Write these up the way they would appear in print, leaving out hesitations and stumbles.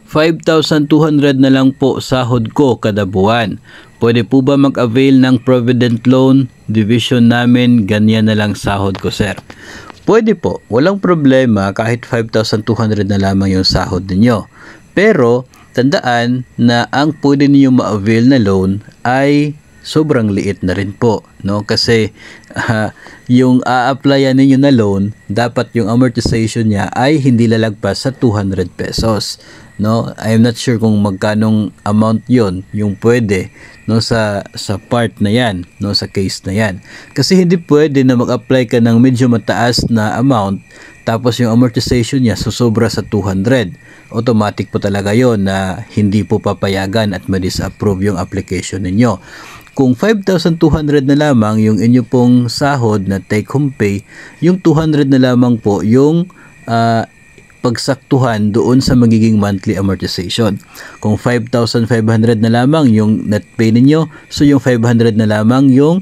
5,200 na lang po sahod ko kada buwan. Pwede po ba mag-avail ng Provident Loan? Division namin, ganyan na lang sahod ko, sir. Pwede po, walang problema kahit 5,200 na lamang yung sahod ninyo. Pero, tandaan na ang pwede niyo ma-avail na loan ay sobrang liit na rin po, no? Kasi yung a-applyan ninyo na loan, dapat yung amortization niya ay hindi lalagpas sa 200 pesos, no? I'm not sure kung magkanong amount yon yung pwede, no, sa part na yan, no, sa case na yan. Kasi hindi pwede na mag-apply ka ng medyo mataas na amount tapos yung amortization niya susobra sa 200. Automatic po talaga yon na hindi po papayagan at ma-disapprove yung application ninyo. Kung 5,200 na lamang yung inyo pong sahod na take home pay, yung 200 na lamang po yung pagsaktuhan doon sa magiging monthly amortization. Kung 5,500 na lamang yung net pay ninyo, so yung 500 na lamang yung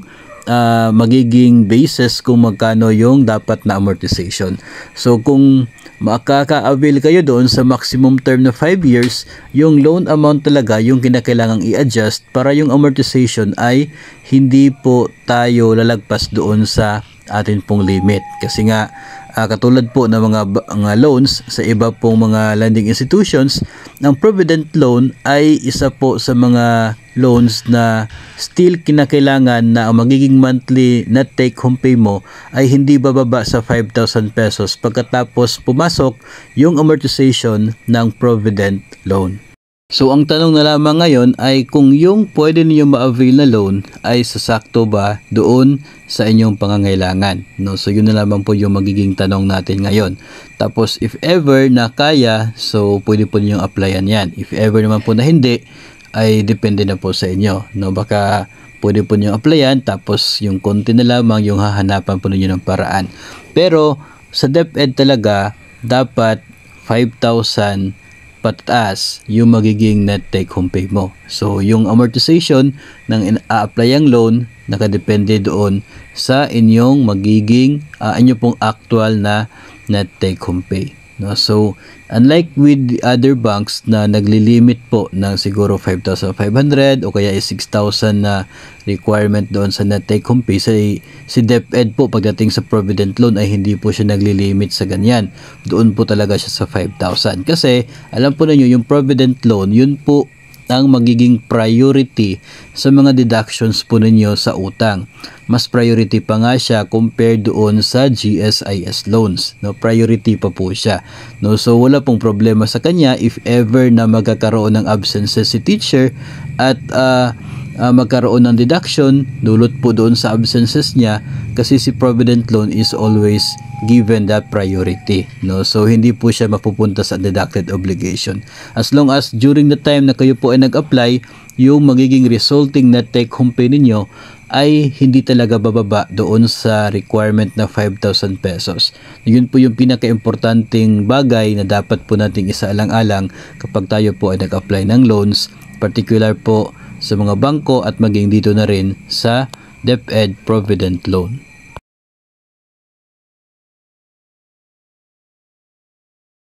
magiging basis kung magkano yung dapat na amortization. So kung makaka-avail kayo doon sa maximum term na 5 years, yung loan amount talaga yung kinakailangang i-adjust para yung amortization ay hindi po tayo lalagpas doon sa atin pong limit. Kasi nga katulad po ng mga loans sa iba pong mga lending institutions, ang Provident Loan ay isa po sa mga loans na still kinakailangan na ang magiging monthly net take home pay mo ay hindi bababa sa 5,000 pesos pagkatapos pumasok yung amortization ng Provident Loan. So ang tanong na lamang ngayon ay kung yung pwede niyo ma-avail na loan ay sasakto ba doon sa inyong pangangailangan, no? So yun na lamang po yung magiging tanong natin ngayon. Tapos if ever na kaya, so pwede po ninyong applyan yan. If ever naman po na hindi, ay depende na po sa inyo, no? Baka pwede po ninyong applyan tapos yung konti na lamang yung hahanapan po ninyo ng paraan. Pero sa DepEd talaga dapat 5,000 pataas yung magiging net take home pay mo. So yung amortization ng a-applyang loan nakadepende doon sa inyong magiging inyo pong actual na net take home pay, no? So unlike with the other banks na naglilimit po ng siguro 5,500 o kaya 6,000 na requirement doon sa net take home pay, si DepEd po pagdating sa Provident Loan ay hindi po siya naglilimit sa ganyan. Doon po talaga siya sa 5,000 kasi alam po ninyo yung Provident Loan, yun po ang magiging priority sa mga deductions po ninyo sa utang. Mas priority pa nga siya compared doon sa GSIS loans, no? Priority pa po siya, no? So wala pong problema sa kanya if ever na magkakaroon ng absences si teacher at magkaroon ng deduction dulot po doon sa absences niya kasi si Provident Loan is always given that priority, no? So hindi po siya mapupunta sa deducted obligation as long as during the time na kayo po ay nag-apply, yung magiging resulting net take home pay ninyo ay hindi talaga bababa doon sa requirement na 5,000 pesos. Yun po yung pinaka-importanting bagay na dapat po nating isaalang-alang kapag tayo po ay nag-apply ng loans, particular po sa mga bangko at maging dito na rin sa DepEd Provident Loan.